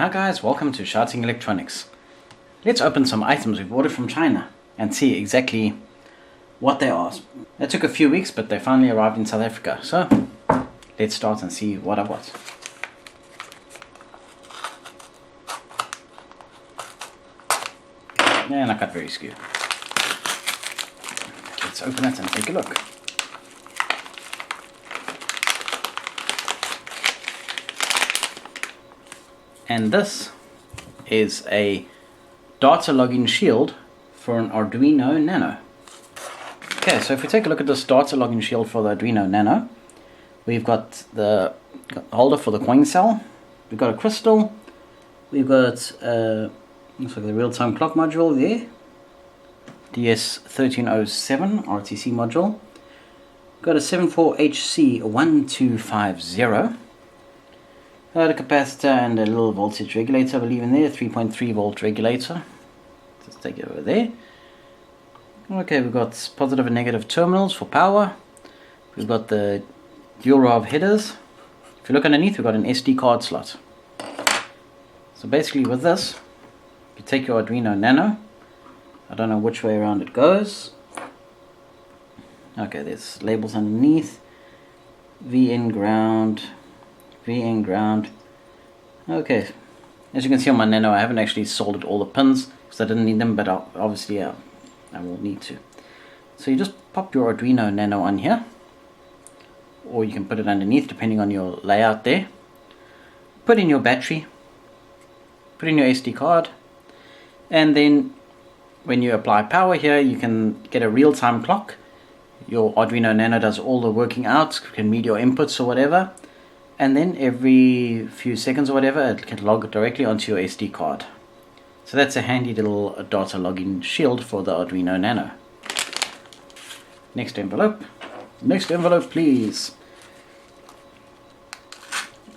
Hi guys, welcome to Shouting Electronics. Let's open some items we've ordered from China and see exactly what they are. It took a few weeks, but they finally arrived in South Africa. So let's start and see what I've got. And I cut very skew. Let's open it and take a look. And this is a data logging shield for an Arduino Nano. Okay, so if we take a look at this data logging shield for the Arduino Nano, we've got the holder for the coin cell, we've got a crystal, we've got looks like the real-time clock module there, DS1307 RTC module, we've got a 74HC1250, the capacitor and a little voltage regulator, I believe in there, 3.3 volt regulator. Let's take it over there. Okay, we've got positive and negative terminals for power. We've got the dual row of headers. If you look underneath, we've got an SD card slot. So basically with this, you take your Arduino Nano. I don't know which way around it goes. Okay, there's labels underneath. VN ground. VN ground. Okay, as you can see on my Nano, I haven't actually soldered all the pins because I didn't need them, but obviously I will need to. So you just pop your Arduino Nano on here, or you can put it underneath depending on your layout there. Put in your battery, put in your SD card, and then when you apply power here, you can get a real-time clock. Your Arduino Nano does all the working out, can read your inputs or whatever. And then every few seconds or whatever, it can log directly onto your SD card. So that's a handy little data logging shield for the Arduino Nano. Next envelope. Next envelope, please.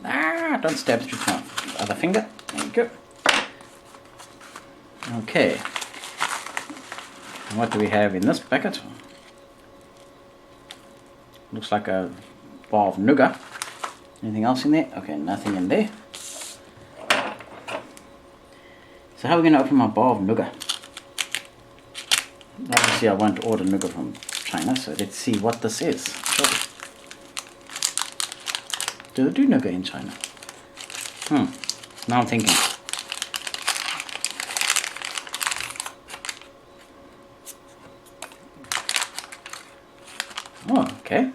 Don't stab it with my other finger. There you go. Okay. What do we have in this packet? Looks like a bar of nougat. Anything else in there? Okay, nothing in there. So how are we going to open my bar of nougat? Obviously I won't order nougat from China, so let's see what this is. Sure. Do they do nougat in China? Now I'm thinking. Oh, okay.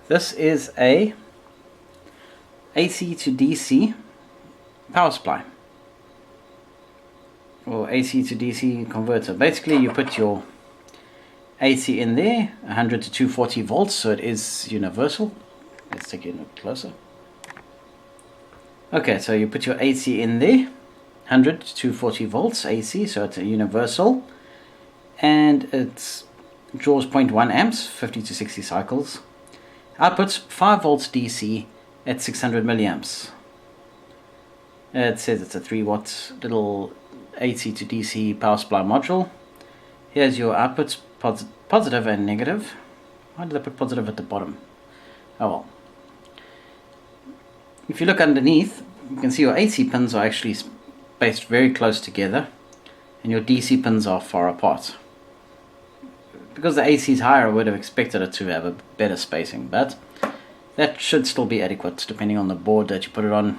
This is a AC to DC power supply, or AC to DC converter. Basically you put your AC in there, 100 to 240 volts, so it is universal. Let's take it a little closer. Okay, so you put your AC in there, 100 to 240 volts AC, so it's a universal, and it draws 0.1 amps, 50 to 60 cycles. Outputs 5 volts DC at 600 milliamps. It says it's a 3 watt little AC to DC power supply module. Here's your outputs, positive and negative. Why did I put positive at the bottom? Oh well. If you look underneath, you can see your AC pins are actually spaced very close together, and your DC pins are far apart. Because the AC is higher, I would have expected it to have a better spacing, but that should still be adequate depending on the board that you put it on.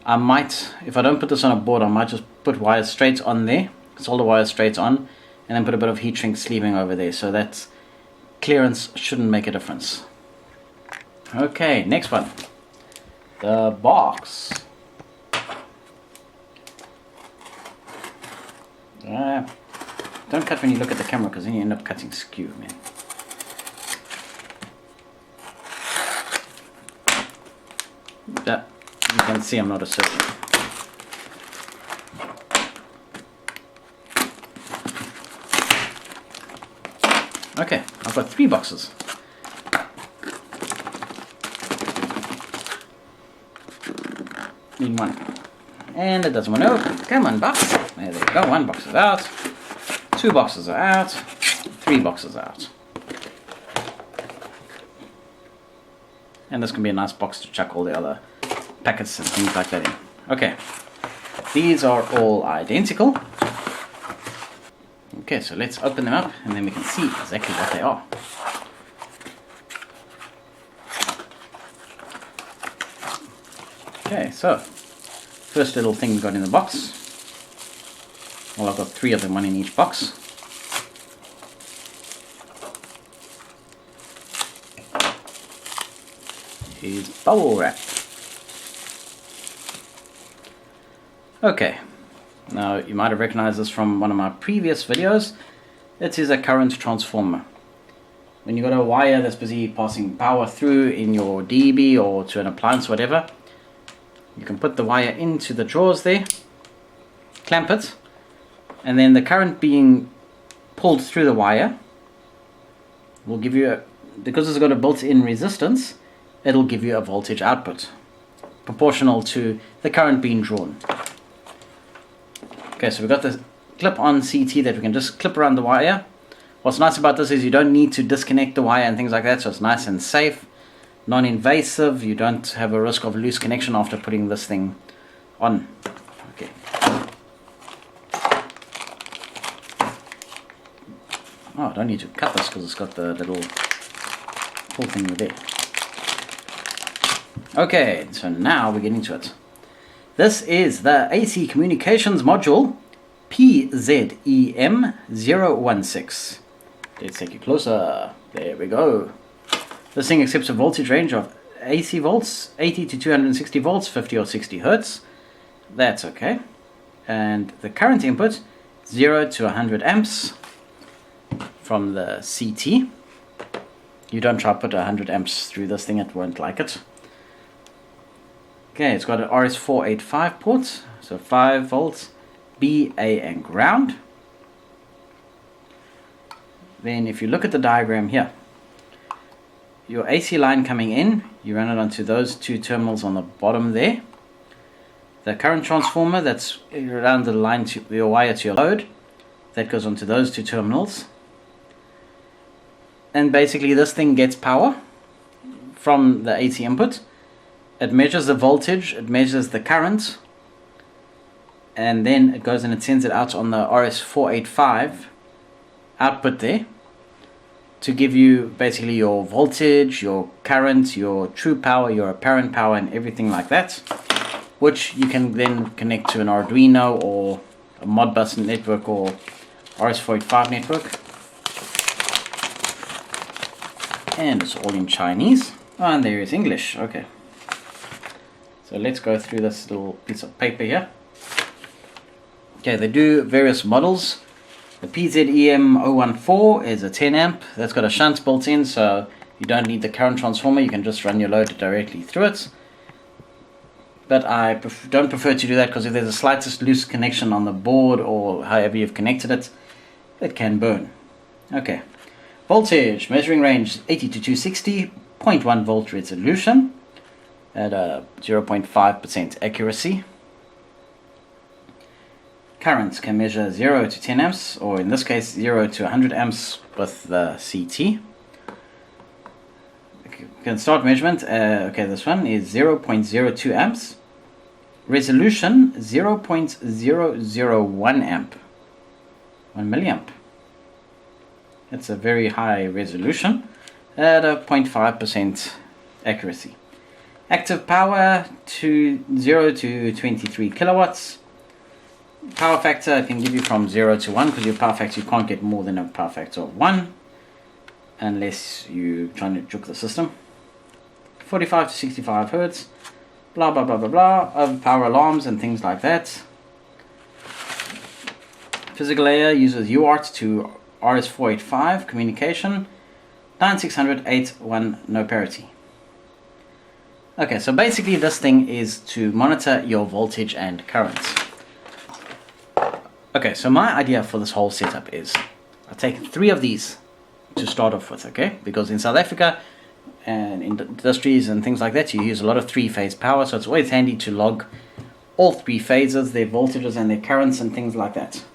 I might, if I don't put this on a board, I might just put wires straight on there, solder wires straight on, and then put a bit of heat shrink sleeving over there, so that clearance shouldn't make a difference. Okay, next one. The box. Don't cut when you look at the camera, because then you end up cutting skew, man. That you can see I'm not a surgeon. Okay, I've got 3 boxes. Need one. And it doesn't want to open. Come on, box. There you go. 1 box is out. 2 boxes are out, 3 boxes are out. And this can be a nice box to chuck all the other packets and things like that in. Okay, these are all identical. Okay, so let's open them up and then we can see exactly what they are. Okay, so first little thing we got in the box. Well, I've got 3 of them, one in each box. Is bubble wrap. Okay, now you might have recognized this from one of my previous videos. It is a current transformer. When you've got a wire that's busy passing power through in your DB or to an appliance or whatever, you can put the wire into the drawers there, clamp it, and then the current being pulled through the wire will give you, because it's got a built-in resistance, it'll give you a voltage output proportional to the current being drawn. Okay, so we've got this clip-on CT that we can just clip around the wire. What's nice about this is you don't need to disconnect the wire and things like that, so it's nice and safe, non-invasive. You don't have a risk of loose connection after putting this thing on. Okay. Oh, I don't need to cut this because it's got the little pull thing there. Okay, so now we're getting to it. This is the AC Communications Module PZEM016. Let's take it closer. There we go. This thing accepts a voltage range of AC volts, 80 to 260 volts, 50 or 60 hertz. That's okay. And the current input, 0 to 100 amps from the CT. You don't try to put 100 amps through this thing, it won't like it. Okay, it's got an RS485 port, so 5 volts, B, A and ground. Then if you look at the diagram here, your AC line coming in, you run it onto those 2 terminals on the bottom there. The current transformer that's around the line to your wire to your load, that goes onto those 2 terminals. And basically this thing gets power from the AC input. It measures the voltage, it measures the current, and then it goes and it sends it out on the RS485 output there to give you basically your voltage, your current, your true power, your apparent power and everything like that, which you can then connect to an Arduino or a Modbus network or RS485 network. And it's all in Chinese. Oh, and there is English. Okay. So let's go through this little piece of paper here. Okay, they do various models. The PZEM014 is a 10 amp. That's got a shunt built in, so you don't need the current transformer. You can just run your load directly through it. But I don't prefer to do that because if there's the slightest loose connection on the board or however you've connected it, it can burn. Okay. Voltage, measuring range 80 to 260, 0.1 volt resolution at a 0.5% accuracy. Current can measure 0 to 10 amps, or in this case 0 to 100 amps with the CT. Can start measurement, okay, this one is 0.02 amps. Resolution 0.001 amp. 1 milliamp. It's a very high resolution at a 0.5% accuracy. Active power to 0 to 23 kilowatts. Power factor can give you from 0 to 1 because your power factor, you can't get more than a power factor of 1 unless you're trying to juke the system. 45 to 65 hertz. Blah blah blah blah blah. Power alarms and things like that. Physical layer uses UART to RS485 communication. 9600 no parity. Okay, so basically this thing is to monitor your voltage and currents. Okay, so my idea for this whole setup is I'll take 3 of these to start off with, okay? Because in South Africa and in industries and things like that, you use a lot of 3-phase power, so it's always handy to log all 3 phases, their voltages and their currents and things like that.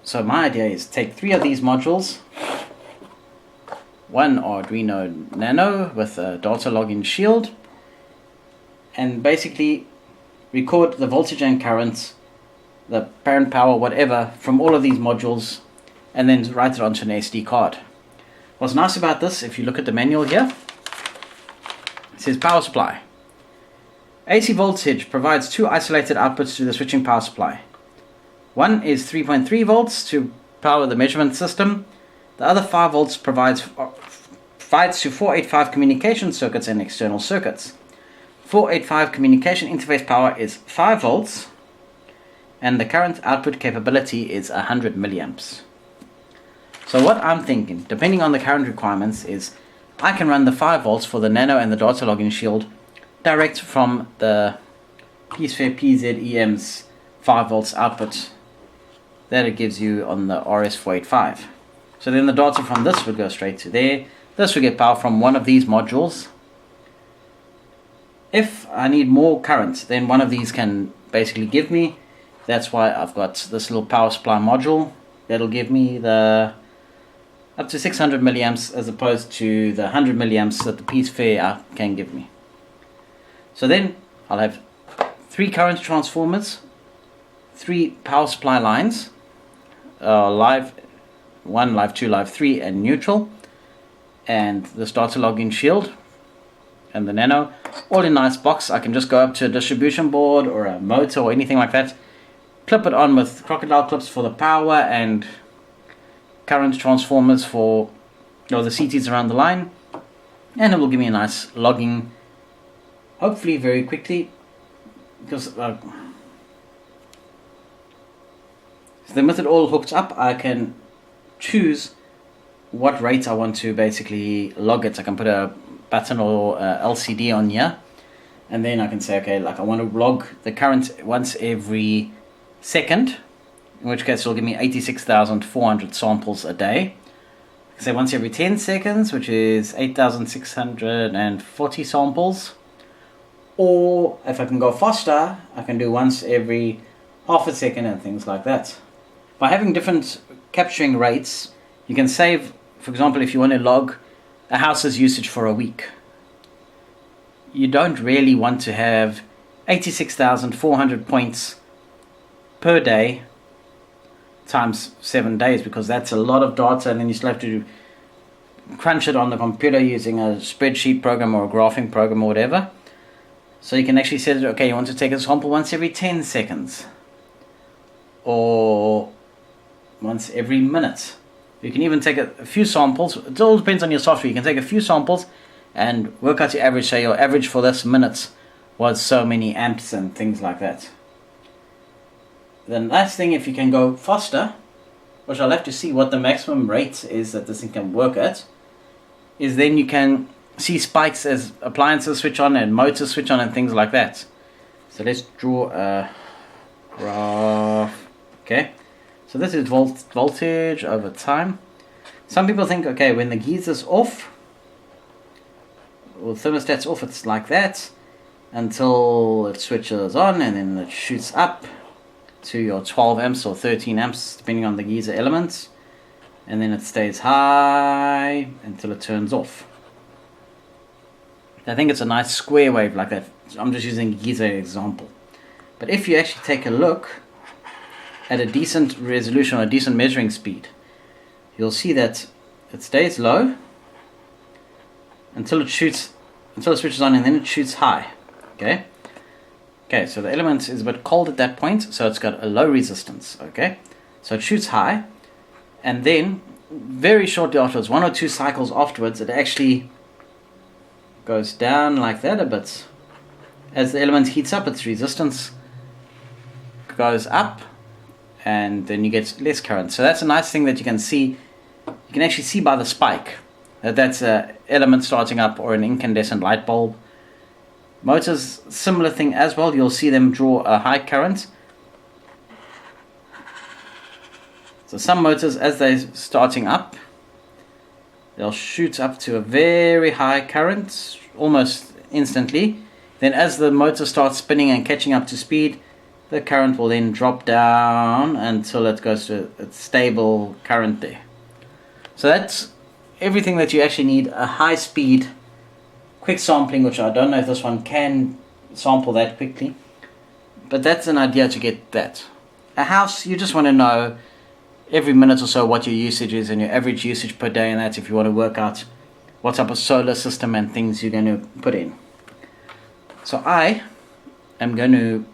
So my idea is take 3 of these modules, one Arduino Nano with a data login shield, and basically record the voltage and current, the parent power, whatever, from all of these modules, and then write it onto an SD card. What's nice about this, if you look at the manual here, it says power supply. AC voltage provides two isolated outputs to the switching power supply. One is 3.3 volts to power the measurement system. The other 5 volts provides to 485 communication circuits and external circuits. 485 communication interface power is 5 volts, and the current output capability is 100 milliamps. So what I'm thinking, depending on the current requirements, is I can run the 5 volts for the Nano and the DataLogger shield direct from the PeaceFair PZEM's 5 volts output that it gives you on the RS485. So then the data from this would go straight to there. This would get power from one of these modules. If I need more current, then one of these can basically give me. That's why I've got this little power supply module that'll give me the up to 600 milliamps as opposed to the 100 milliamps that the PeaceFair can give me. So then I'll have 3 current transformers, 3 power supply lines, live 1, live 2, live 3, and neutral, and the DataLogger shield and the Nano, all in a nice box. I can just go up to a distribution board or a motor or anything like that, clip it on with crocodile clips for the power and current transformers for the CTs around the line, and it will give me a nice logging, hopefully very quickly, because then with it all hooked up, I can choose what rate I want to basically log it. I can put a button or LCD on here, and then I can say, okay, like I want to log the current once every second, in which case it'll give me 86,400 samples a day. I can say once every 10 seconds, which is 8,640 samples. Or if I can go faster, I can do once every half a second and things like that. By having different capturing rates, you can save, for example, if you want to log a house's usage for a week. You don't really want to have 86,400 points per day times 7 days, because that's a lot of data, and then you still have to crunch it on the computer using a spreadsheet program or a graphing program or whatever. So you can actually set, okay, you want to take a sample once every 10 seconds or once every minute. You can even take a few samples. It all depends on your software. You can take a few samples and work out your average. So your average for this minute was so many amps and things like that. The last thing, if you can go faster, which I'll have to see what the maximum rate is that this thing can work at, is then you can see spikes as appliances switch on and motors switch on and things like that. So let's draw a graph. Okay, so this is voltage over time. Some people think, okay, when the geezer's off, or the thermostat's off, it's like that until it switches on, and then it shoots up to your 12 amps or 13 amps depending on the geyser elements, and then it stays high until it turns off. I think it's a nice square wave like that. I'm just using a geyser example. But if you actually take a look at a decent resolution or a decent measuring speed, you'll see that it stays low until it switches on, and then it shoots high. Okay, so the element is a bit cold at that point, so it's got a low resistance. Okay, so it shoots high, and then very shortly afterwards, 1 or 2 cycles afterwards, it actually goes down like that a bit. As the element heats up, its resistance goes up, and then you get less current. So that's a nice thing that you can see. You can actually see by the spike that that's an element starting up or an incandescent light bulb. Motors, similar thing as well. You'll see them draw a high current. So some motors, as they're starting up, they'll shoot up to a very high current almost instantly. Then as the motor starts spinning and catching up to speed, the current will then drop down until it goes to a stable current there. So that's everything that you actually need. A high speed quick sampling, which I don't know if this one can sample that quickly. But that's an idea to get that. A house, you just want to know every minute or so what your usage is and your average usage per day, and that's if you want to work out what type of solar system and things you're going to put in. So I am going to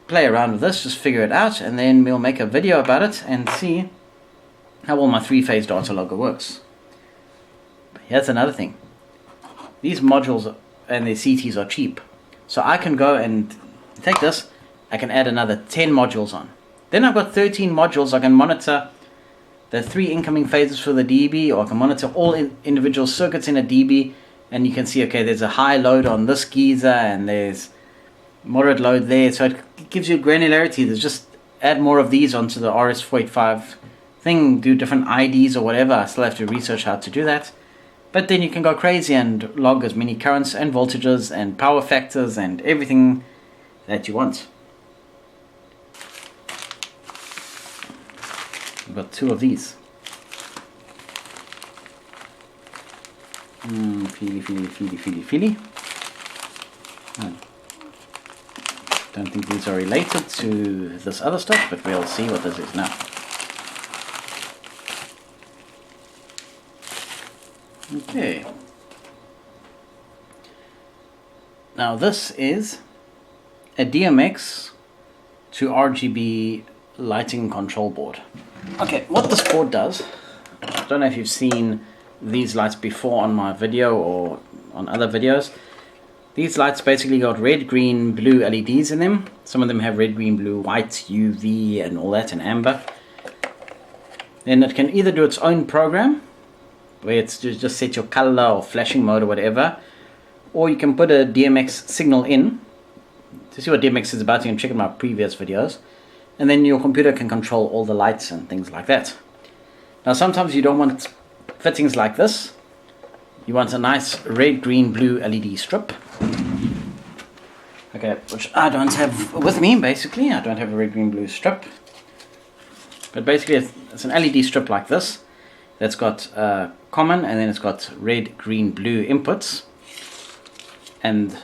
play around with this, just figure it out, and then we'll make a video about it and see how well my 3-phase DataLogger works. But here's another thing. These modules and the CTs are cheap. So I can go and take this, I can add another 10 modules on. Then I've got 13 modules. I can monitor the 3 incoming phases for the DB, or I can monitor all individual circuits in a DB, and you can see, okay, there's a high load on this geyser and there's moderate load there. So it gives you granularity. There's just add more of these onto the RS485 thing, do different IDs or whatever. I still have to research how to do that. But then you can go crazy and log as many currents and voltages and power factors and everything that you want. I've got 2 of these. Feely. Don't think these are related to this other stuff, but we'll see what this is now. Okay. Now this is a DMX to RGB lighting control board. Okay, what this board does, I don't know if you've seen these lights before on my video or on other videos. These lights basically got red, green, blue LEDs in them. Some of them have red, green, blue, white, UV and all that, and amber. Then it can either do its own program, where it's just set your color or flashing mode or whatever, or you can put a DMX signal in. To see what DMX is about, you can check out my previous videos, and then your computer can control all the lights and things like that. Now sometimes you don't want fittings like this. You want a nice red, green, blue LED strip. Okay, which I don't have with me, basically. I don't have a red, green, blue strip. But basically it's an LED strip like this that's got common, and then it's got red, green, blue inputs. And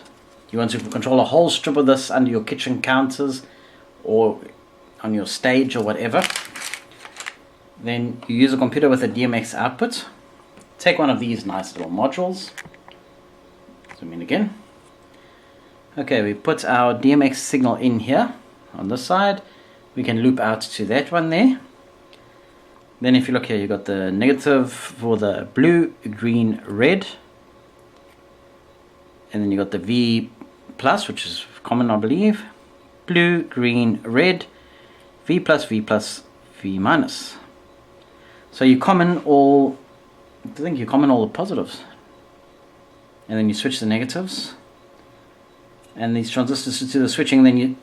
you want to control a whole strip of this under your kitchen counters or on your stage or whatever. Then you use a computer with a DMX output. Take one of these nice little modules. Zoom in again. Okay, we put our DMX signal in here on this side. We can loop out to that one there. Then if you look here, you got the negative for the blue, green, red. And then you got the V plus, which is common, I believe. Blue, green, red, V plus, V plus, V minus. So you common all, I think you common all the positives. And then you switch the negatives. And these transistors to the switching, then you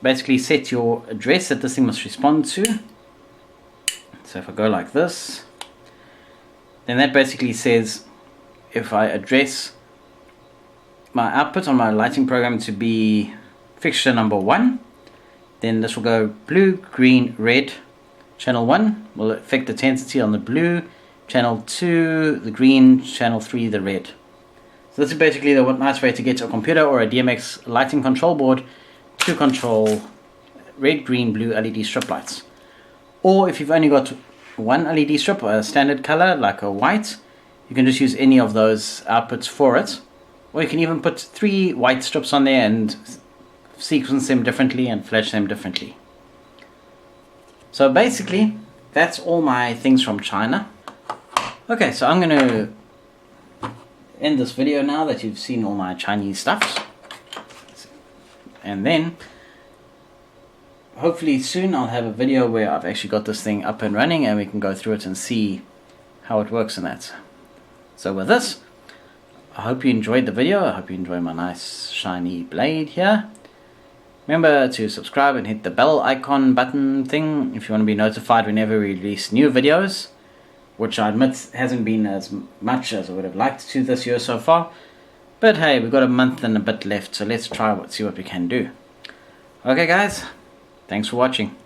basically set your address that this thing must respond to. So if I go like this, then that basically says if I address my output on my lighting program to be fixture number 1, then this will go blue, green, red. Channel 1 will affect the intensity on the blue, channel 2 the green, channel 3 the red. So this is basically the nice way to get a computer or a DMX lighting control board to control red, green, blue LED strip lights. Or if you've only got one LED strip, a standard color like a white, you can just use any of those outputs for it. Or you can even put 3 white strips on there and sequence them differently and flash them differently. So basically, that's all my things from China. Okay, so I'm going to end this video now that you've seen all my Chinese stuff. And then hopefully soon I'll have a video where I've actually got this thing up and running and we can go through it and see how it works and that. So with this, I hope you enjoyed the video. I hope you enjoy my nice shiny blade here. Remember to subscribe and hit the bell icon button thing if you want to be notified whenever we release new videos, which I admit hasn't been as much as I would have liked to this year so far. But hey, we've got a month and a bit left, so let's try see what we can do. Okay guys, thanks for watching.